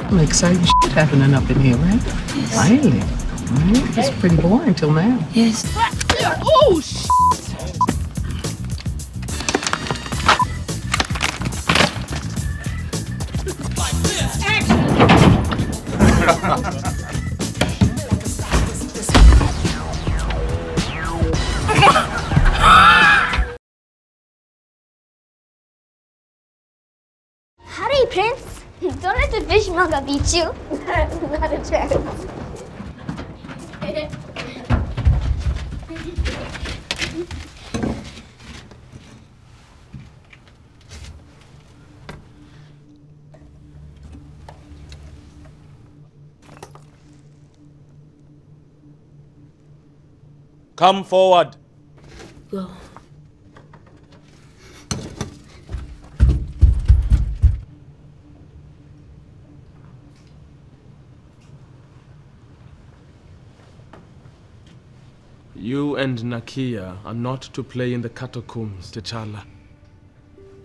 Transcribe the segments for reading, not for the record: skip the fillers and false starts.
Some exciting shit happening up in here, right? Yes. Finally. It's pretty boring till now. Yes. Oh, shit! Hurry, Prince. Don't let the fishmonger beat you. Not a chance. Come forward. Go. You and Nakia are not to play in the catacombs, T'Challa.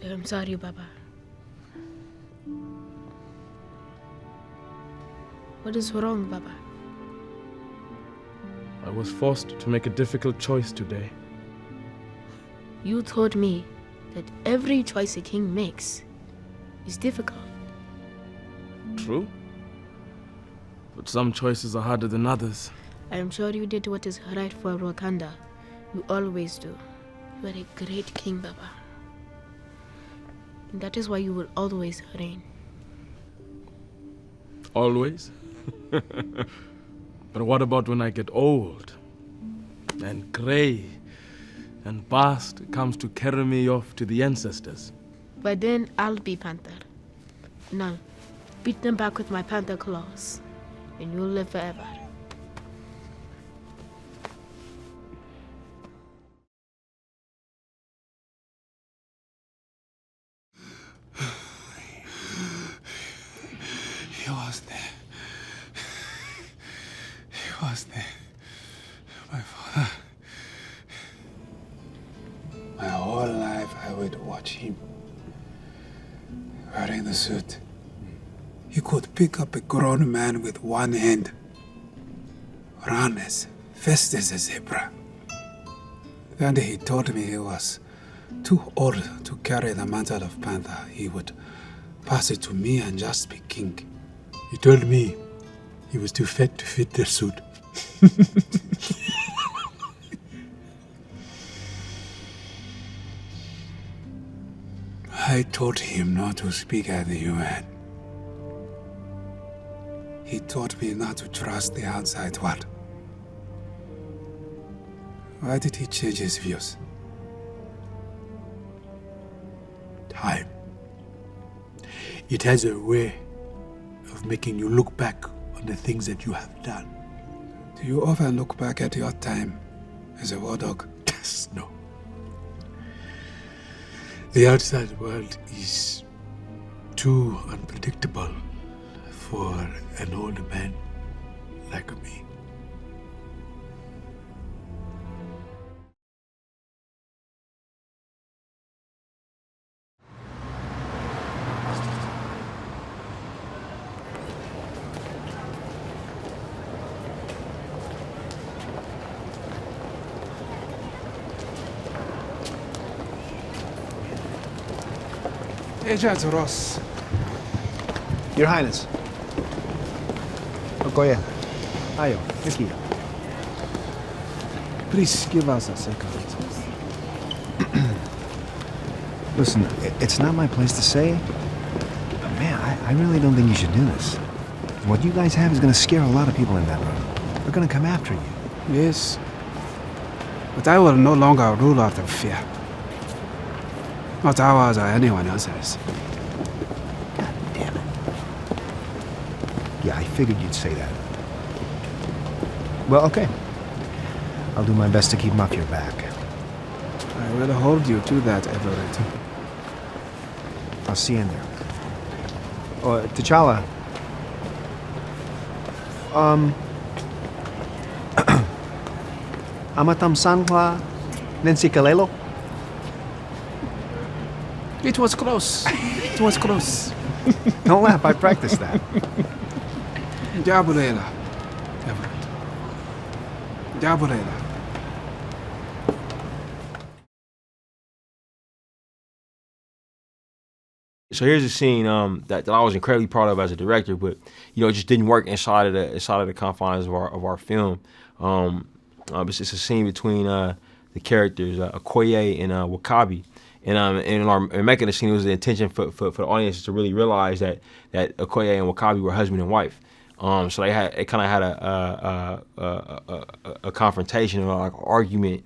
I'm sorry, Baba. What is wrong, Baba? I was forced to make a difficult choice today. You told me that every choice a king makes is difficult. True. But some choices are harder than others. I am sure you did what is right for Wakanda. You always do. You are a great king, Baba. And that is why you will always reign. Always? But what about when I get old and gray and Bast comes to carry me off to the ancestors? But then I'll be Panther. Now, beat them back with my Panther claws, and you'll live forever. He was there. He was there. My father. My whole life I would watch him. Wearing the suit. He could pick up a grown man with one hand. Run as fast as a zebra. Then he told me he was too old to carry the mantle of Panther. He would pass it to me and just be king. He told me he was too fat to fit the suit. I told him not to speak at the UN. He taught me not to trust the outside world. Why did he change his views? Time. It has a way of making you look back on the things that you have done. Do you often look back at your time as a war dog? Yes, no. The outside world is too unpredictable for an old man like me. Ross. Your Highness. Okoye. Ayo, Iki. Please give us a second. Listen, it's not my place to say, but man, I really don't think you should do this. What you guys have is going to scare a lot of people in that room. They're going to come after you. Yes. But I will no longer rule out of fear. Not ours or anyone else's. God damn it. Yeah, I figured you'd say that. Well, okay. I'll do my best to keep 'em off your back. I will hold you to that, Everett. I'll see you in there. Oh, T'Challa. Amatam Sankla Nancy Kalelo? It was close. It was close. Don't laugh, I practiced that. Jabulela. Everett. Jabulela. So here's a scene that I was incredibly proud of as a director, but it just didn't work inside of the confines of our film. It's a scene between the characters Okoye and Wakabi, and in making the scene, it was the intention for the audience to really realize that Okoye and Wakabi were husband and wife. So it kind of had a confrontation or like argument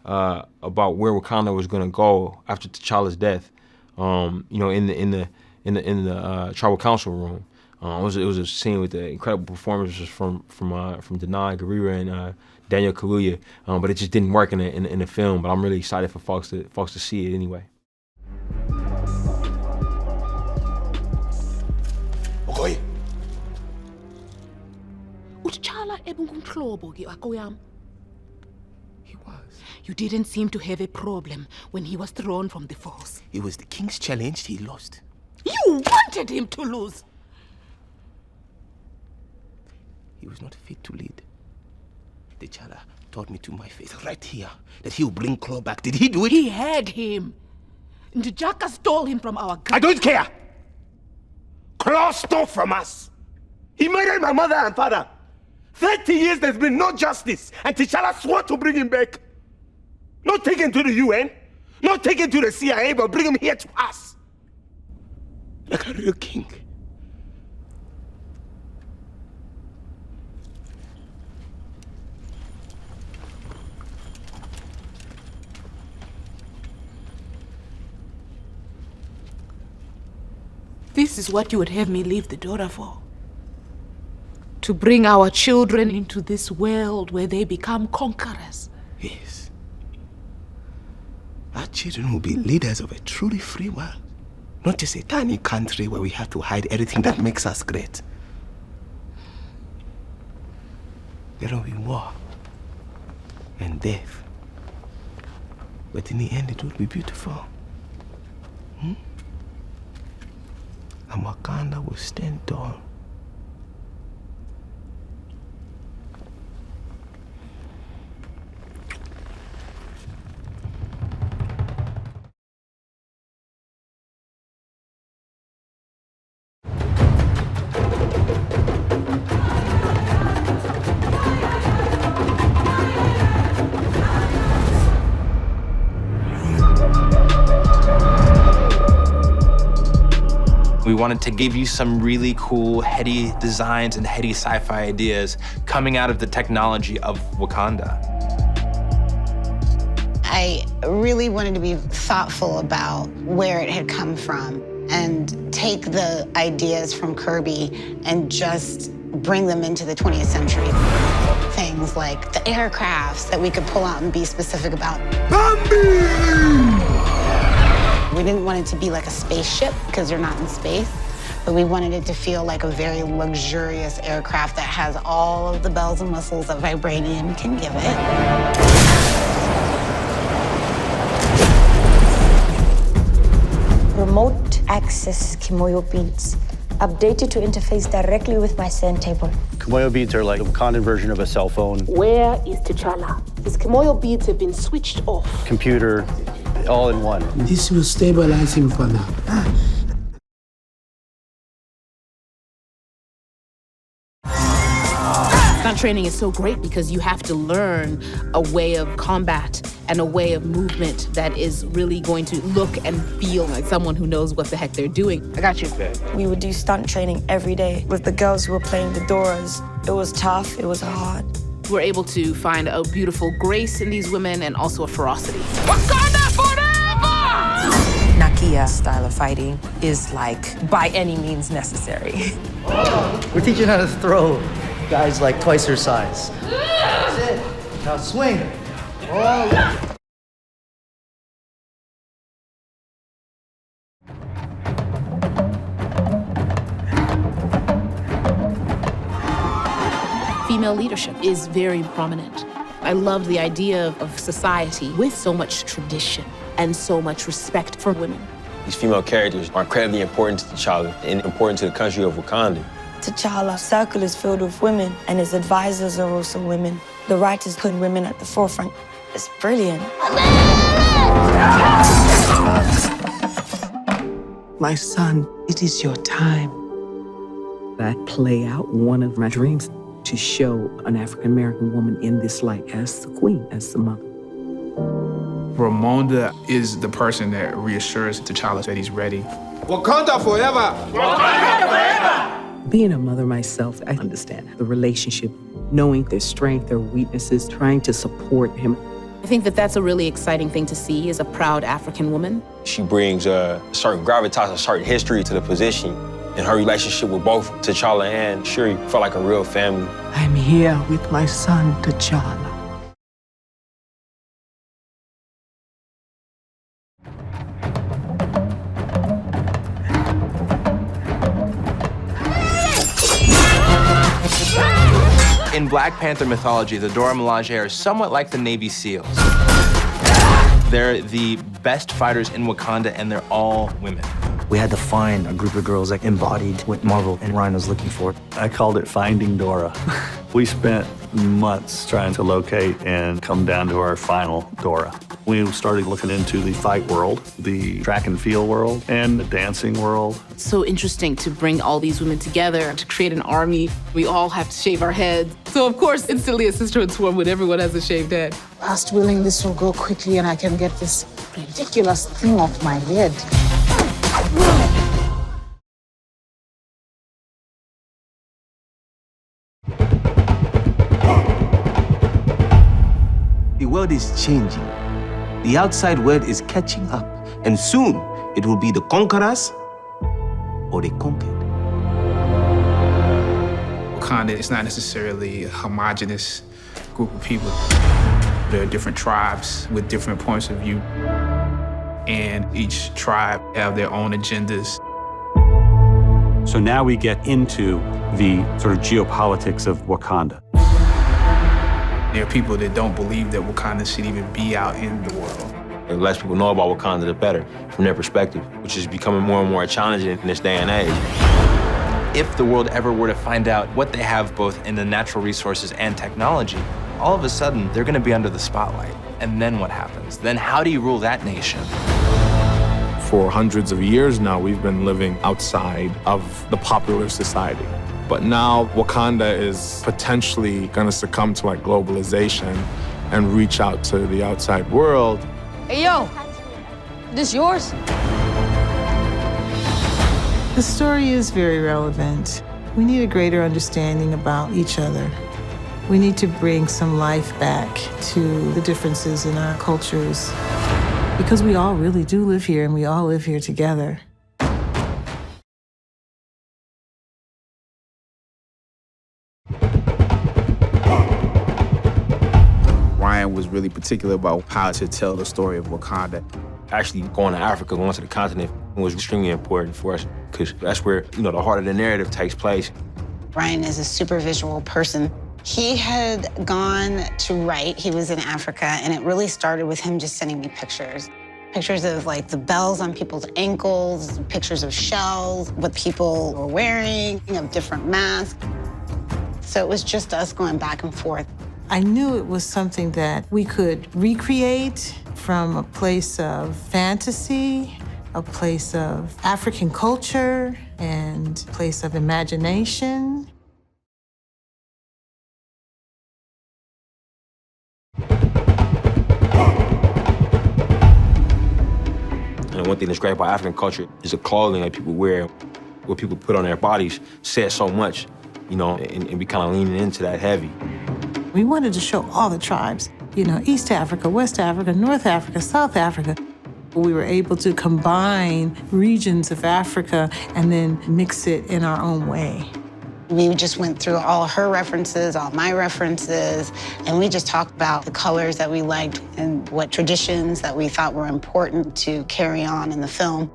about where Wakanda was gonna go after T'Challa's death. In the tribal council room. It was a scene with the incredible performances from Denai Guerrero and Daniel Kaluuya, but it just didn't work in the film. But I'm really excited for folks to see it anyway. Okoye. T'Challa ebungumhlobo ke akoyam. He was. You didn't seem to have a problem when he was thrown from the force. It was the king's challenge, he lost. You wanted him to lose. He was not fit to lead. T'Challa taught me to my face right here that he will bring Claw back. Did he do it? He had him. N'Jaka stole him from our I don't care! Claw stole from us! He murdered my mother and father! 30 years there's been no justice, and T'Challa swore to bring him back. Not take him to the UN, not take him to the CIA, but bring him here to us. Like a real king. This is what you would have me leave the daughter for. To bring our children into this world where they become conquerors. Yes. Our children will be leaders of a truly free world. Not just a tiny country where we have to hide everything that makes us great. There will be war and death. But in the end, it will be beautiful. And Wakanda will stand tall. We wanted to give you some really cool, heady designs and heady sci-fi ideas coming out of the technology of Wakanda. I really wanted to be thoughtful about where it had come from and take the ideas from Kirby and just bring them into the 20th century. Things like the aircrafts that we could pull out and be specific about. Bambi! We didn't want it to be like a spaceship, because you're not in space, but we wanted it to feel like a very luxurious aircraft that has all of the bells and whistles that vibranium can give it. Remote access Kimoyo beads, updated to interface directly with my send table. Kimoyo beads are like a Wakandan version of a cell phone. Where is T'Challa? His Kimoyo beads have been switched off. Computer, all in one. This will stabilize him for now. Stunt training is so great because you have to learn a way of combat and a way of movement that is really going to look and feel like someone who knows what the heck they're doing. I got you. We would do stunt training every day with the girls who were playing the Doras. It was tough, it was hard. We're able to find a beautiful grace in these women and also a ferocity. Wakanda forever! Nakia style of fighting is like by any means necessary. We're teaching how to throw guys like twice her size. That's it. Now swing. Oh. Female leadership is very prominent. I love the idea of society with so much tradition and so much respect for women. These female characters are incredibly important to T'Challa and important to the country of Wakanda. T'Challa's circle is filled with women, and his advisors are also women. The writers put women at the forefront. It's brilliant. My son, it is your time. I play out one of my dreams to show an African-American woman in this light as the queen, as the mother. Ramonda is the person that reassures T'Challa that he's ready. Wakanda forever! Wakanda forever! Being a mother myself, I understand the relationship, knowing their strength, their weaknesses, trying to support him. I think that that's a really exciting thing to see as a proud African woman. She brings a certain gravitas, a certain history to the position. And her relationship with both T'Challa and Shuri felt like a real family. I'm here with my son, T'Challa. In Black Panther mythology, the Dora Milaje are somewhat like the Navy SEALs. They're the best fighters in Wakanda, and they're all women. We had to find a group of girls that embodied what Marvel and Ryan was looking for. I called it Finding Dora. We spent months trying to locate and come down to our final Dora. We started looking into the fight world, the track and field world, and the dancing world. It's so interesting to bring all these women together to create an army. We all have to shave our heads. So of course, instantly a sisterhood swarm when everyone has a shaved head. Past willing, this will go quickly and I can get this ridiculous thing off my head. The world is changing. The outside world is catching up. And soon, it will be the conquerors or the conquered. Wakanda is not necessarily a homogenous group of people. There are different tribes with different points of view. And each tribe have their own agendas. So now we get into the sort of geopolitics of Wakanda. There are people that don't believe that Wakanda should even be out in the world. The less people know about Wakanda, the better, from their perspective, which is becoming more and more challenging in this day and age. If the world ever were to find out what they have both in the natural resources and technology, all of a sudden, they're gonna be under the spotlight. And then what happens? Then how do you rule that nation? For hundreds of years now, we've been living outside of the popular society. But now Wakanda is potentially gonna succumb to like globalization and reach out to the outside world. Hey, yo, this yours? The story is very relevant. We need a greater understanding about each other. We need to bring some life back to the differences in our cultures because we all really do live here and we all live here together. Ryan was really particular about how to tell the story of Wakanda. Actually going to Africa, going to the continent was extremely important for us because that's where, the heart of the narrative takes place. Ryan is a super visual person. He had gone to write. He was in Africa, and it really started with him just sending me pictures. Pictures of like the bells on people's ankles, pictures of shells, what people were wearing, of different masks. So it was just us going back and forth. I knew it was something that we could recreate from a place of fantasy, a place of African culture, and a place of imagination. And one thing that's great about African culture is the clothing that people wear, what people put on their bodies says so much, and we kind of leaning into that heavy. We wanted to show all the tribes, East Africa, West Africa, North Africa, South Africa. We were able to combine regions of Africa and then mix it in our own way. We just went through all her references, all my references, and we just talked about the colors that we liked and what traditions that we thought were important to carry on in the film.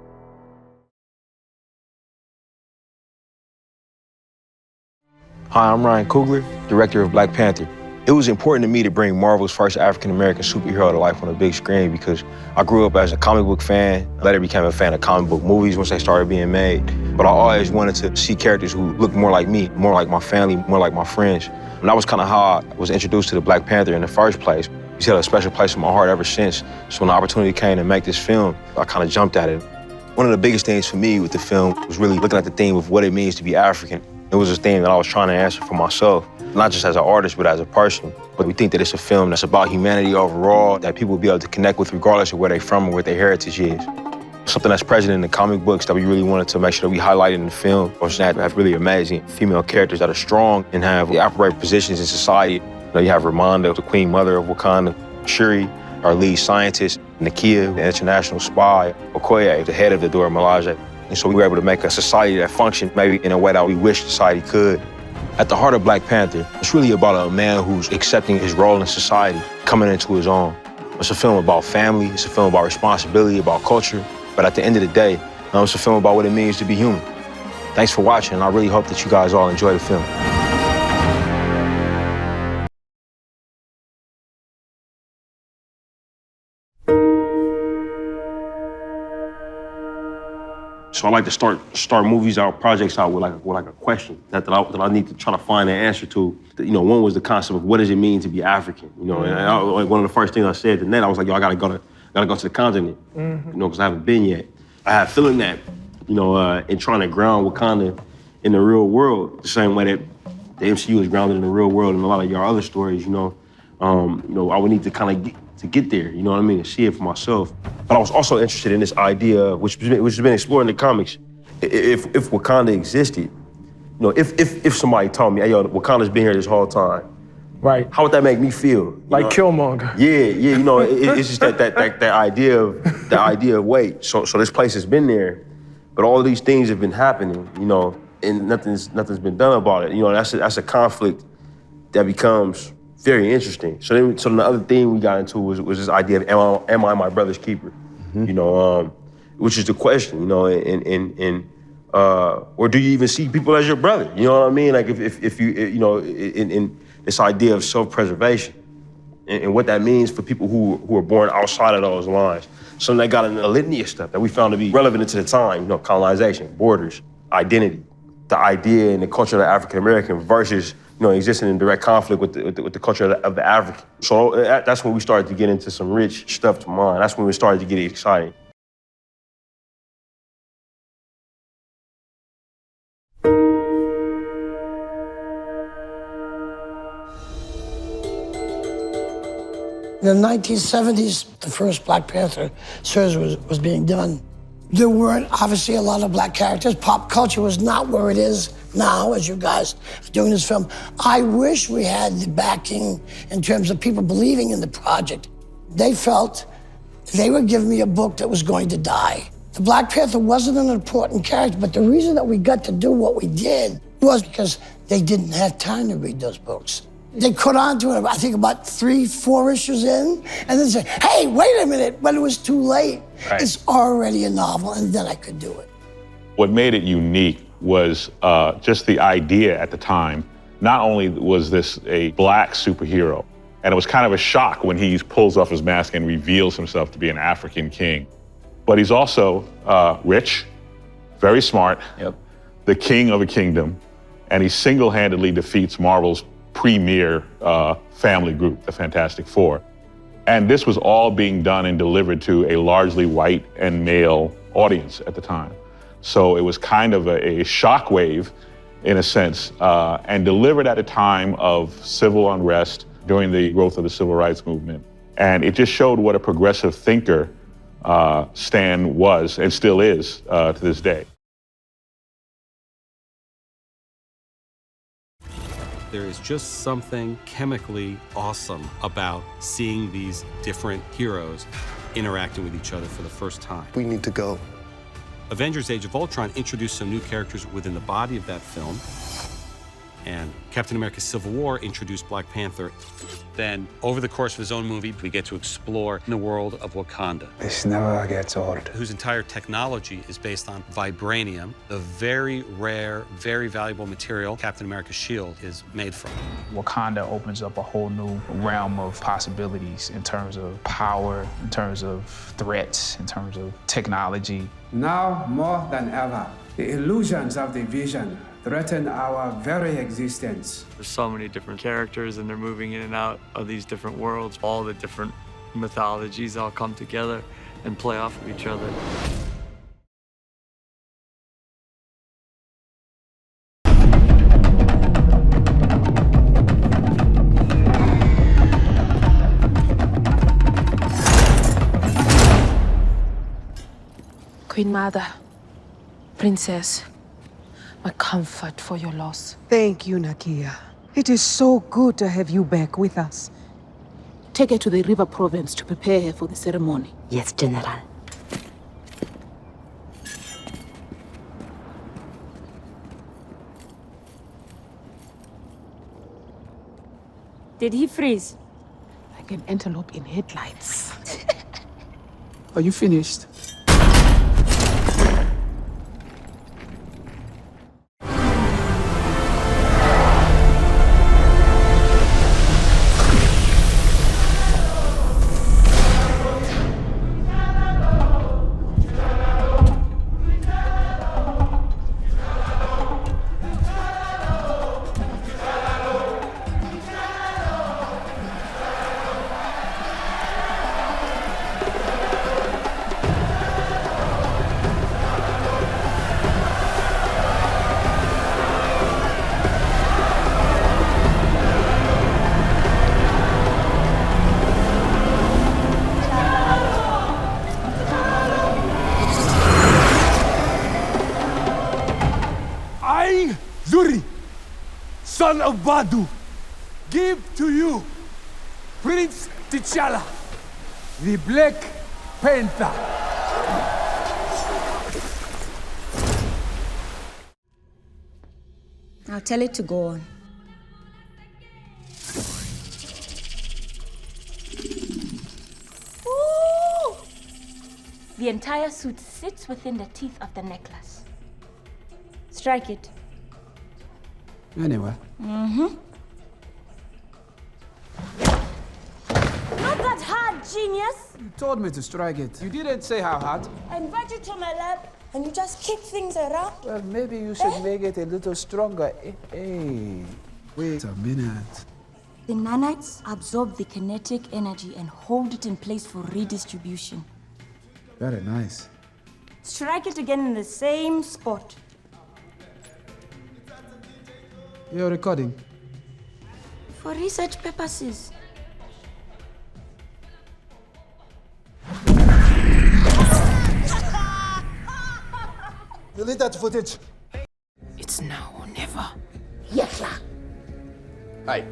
Hi, I'm Ryan Coogler, director of Black Panther. It was important to me to bring Marvel's first African-American superhero to life on a big screen because I grew up as a comic book fan, later became a fan of comic book movies once they started being made. But I always wanted to see characters who looked more like me, more like my family, more like my friends. And that was kind of how I was introduced to the Black Panther in the first place. He's held a special place in my heart ever since. So when the opportunity came to make this film, I kind of jumped at it. One of the biggest things for me with the film was really looking at the theme of what it means to be African. It was a thing that I was trying to answer for myself, not just as an artist, but as a person. But we think that it's a film that's about humanity overall, that people will be able to connect with regardless of where they're from or what their heritage is. Something that's present in the comic books that we really wanted to make sure that we highlighted in the film was that we have really amazing female characters that are strong and have the appropriate positions in society. You know, you have Ramonda, the Queen Mother of Wakanda, Shuri, our lead scientist, Nakia, the international spy, Okoye, the head of the Dora Milaje. And so we were able to make a society that functioned maybe in a way that we wish society could. At the heart of Black Panther, it's really about a man who's accepting his role in society, coming into his own. It's a film about family, it's a film about responsibility, about culture, but at the end of the day, it's a film about what it means to be human. Thanks for watching, and I really hope that you guys all enjoy the film. So I like to start movies out, projects out with like a question that I need to try to find an answer to. You know, one was the concept of what does it mean to be African? You know, and one of the first things I said to Ned, I was like, yo, I gotta go to the continent. You know, because I haven't been yet. I have a feeling that, you know, in trying to ground Wakanda in the real world, the same way that the MCU is grounded in the real world and a lot of your other stories, you know, I would need to kind of get there, you know what I mean, and see it for myself. But I was also interested in this idea, which has been explored in the comics. If Wakanda existed, you know, if somebody told me, hey, yo, Wakanda's been here this whole time, right? How would that make me feel? Like Killmonger. Yeah, you know, it's just that idea of wait. So this place has been there, but all of these things have been happening, you know, and nothing's been done about it. You know, that's a conflict that becomes very interesting. So the other thing we got into was this idea of am I my brother's keeper? You know, which is the question, you know, or do you even see people as your brother? You know what I mean? Like if you, you know, in this idea of self-preservation and what that means for people who are born outside of those lines. So they got a litany of stuff that we found to be relevant to the time, you know, colonization, borders, identity, the idea and the culture of the African-American versus, you know, existing in direct conflict with the culture of the African. So that's when we started to get into some rich stuff to mind. That's when we started to get exciting. In the 1970s, the first Black Panther series was being done. There weren't obviously a lot of black characters. Pop culture was not where it is now, as you guys are doing this film. I wish we had the backing in terms of people believing in the project. They felt they were giving me a book that was going to die. The Black Panther wasn't an important character, but the reason that we got to do what we did was because they didn't have time to read those books. They caught on to it, I think, about 3-4 issues in, and then say, hey, wait a minute, but it was too late. Right. It's already a novel, and then I could do it. What made it unique was just the idea at the time. Not only was this a black superhero, and it was kind of a shock when he pulls off his mask and reveals himself to be an African king, but he's also rich, very smart, the king of a kingdom, and he single-handedly defeats Marvel's premier family group, the Fantastic Four. And this was all being done and delivered to a largely white and male audience at the time. So it was kind of a shockwave, in a sense, and delivered at a time of civil unrest during the growth of the civil rights movement. And it just showed what a progressive thinker Stan was and still is to this day. There is just something chemically awesome about seeing these different heroes interacting with each other for the first time. We need to go. Avengers Age of Ultron introduced some new characters within the body of that film. And Captain America Civil War introduced Black Panther. Then, over the course of his own movie, we get to explore the world of Wakanda. This never gets old. Whose entire technology is based on vibranium, the very rare, very valuable material Captain America's shield is made from. Wakanda opens up a whole new realm of possibilities in terms of power, in terms of threats, in terms of technology. Now, more than ever, the illusions of the vision threaten our very existence. There's so many different characters and they're moving in and out of these different worlds. All the different mythologies all come together and play off of each other. Queen Mother, Princess, my comfort for your loss. Thank you, Nakia. It is so good to have you back with us. Take her to the river province to prepare her for the ceremony. Yes, General. Did he freeze? Like an antelope in headlights. Are you finished? Son of Badu, give to you Prince T'Challa, the Black Panther. I'll tell it to go on. Ooh! The entire suit sits within the teeth of the necklace. Strike it. Anyway. Mm-hmm. Not that hard, genius! You told me to strike it. You didn't say how hard. I invite you to my lab, and you just kick things around. Well, maybe you should make it a little stronger. Hey, wait a minute. The nanites absorb the kinetic energy and hold it in place for redistribution. Very nice. Strike it again in the same spot. You're recording. For research purposes. Delete that footage. It's now or never. Yes, sir. Hi.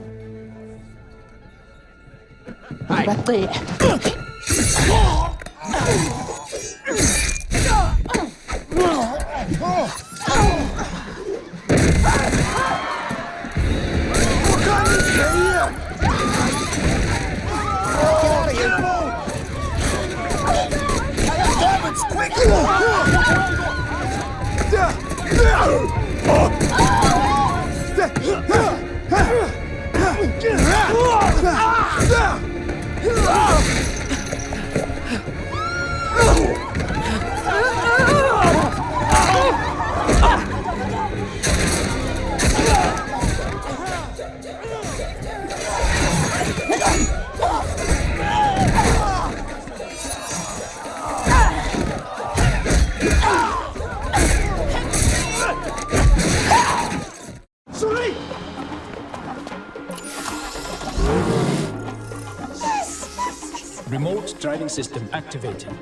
Remote driving system activated.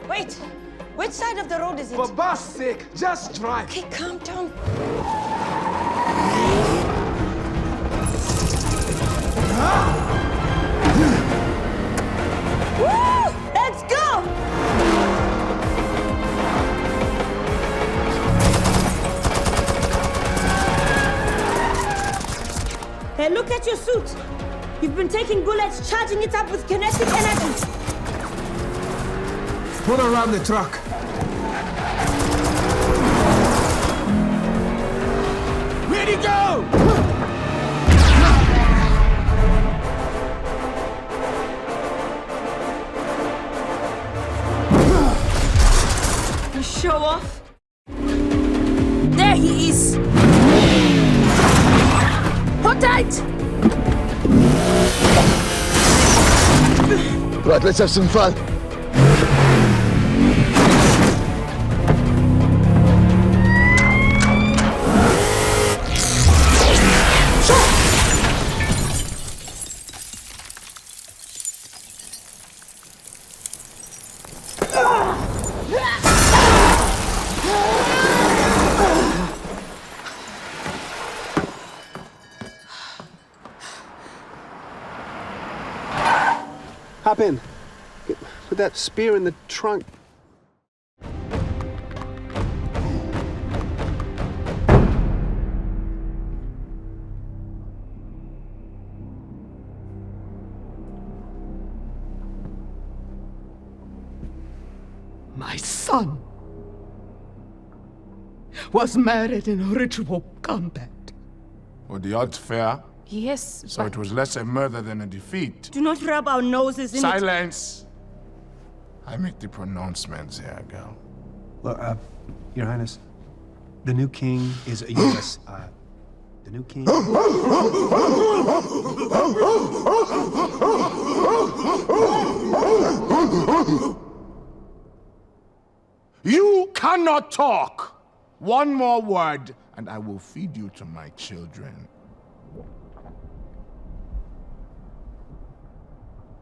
Wait! Which side of the road is it? For God's sake, just drive. Okay, calm down. Woo! Let's go! Hey, look at your suit. You've been taking bullets, charging it up with kinetic energy. Put around the truck. Where'd he go? You show off. There he is. Hold tight. Right, let's have some fun. Hop in. Put that spear in the trunk. My son was married in ritual combat. Were the odds fair? Yes, So it was less a murder than a defeat. do not rub our noses in it. Silence! I make the pronouncements here, girl. Look, Your Highness, the new king is a U.S. The new king. You cannot talk! One more word, and I will feed you to my children.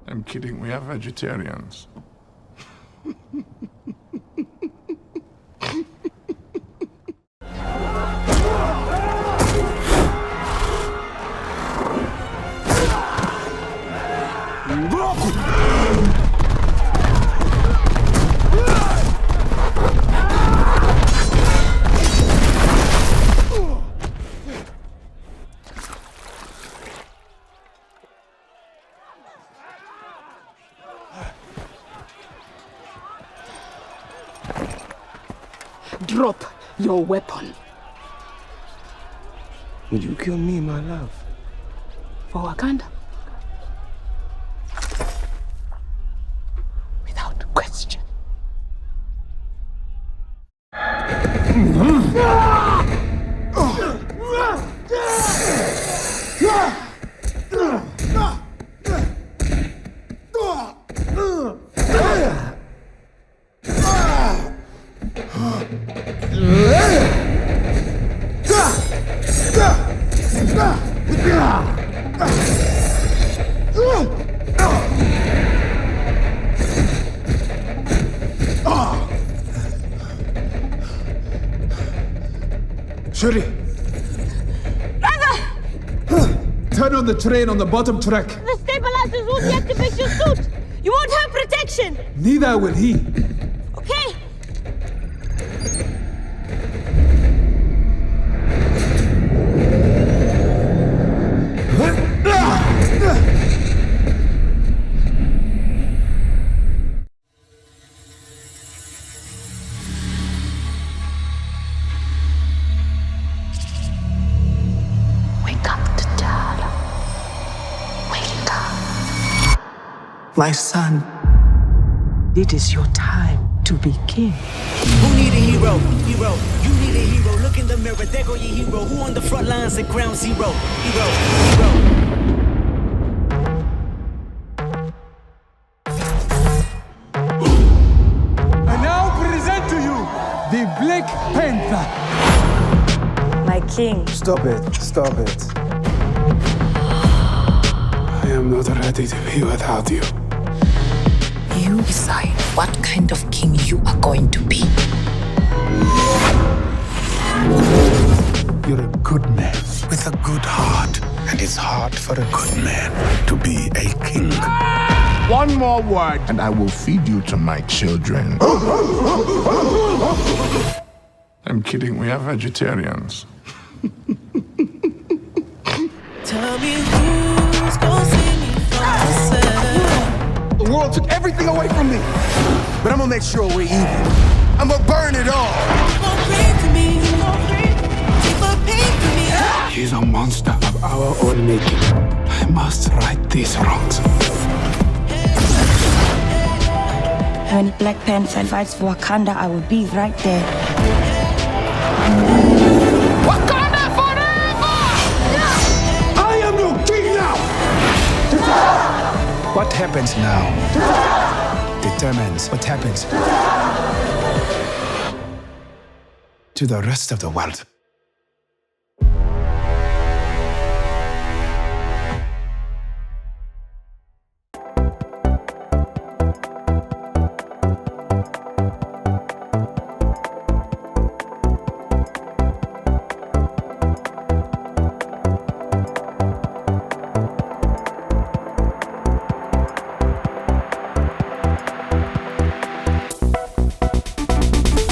I'm kidding, we are vegetarians. Drop your weapon. Would you kill me, my love? For Wakanda. Without question. Shuri! Turn on the train on the bottom track. The stabilizers won't deactivate your suit. You won't have protection. Neither will he. Okay. My son, it is your time to be king. Who need a hero? Hero. You need a hero. Look in the mirror. There go your hero. Who on the front lines at ground zero? Hero. Hero. I now present to you the Black Panther. My king. Stop it. Stop it. I am not ready to be without you. You decide what kind of king you are going to be. You're a good man with a good heart, and it's hard for a good man to be a king. One more word, and I will feed you to my children. I'm kidding, we are vegetarians. Tell me who's gonna save me from myself. The world took everything away from me, but I'm gonna make sure we're even. I'm gonna burn it all. Don't pray for me. Take a pain for me. He's a monster of our own making. I must right these wrongs. When Black Panther fights for Wakanda, I will be right there. Wakanda forever! I am your king now! What happens now determines what happens to the rest of the world.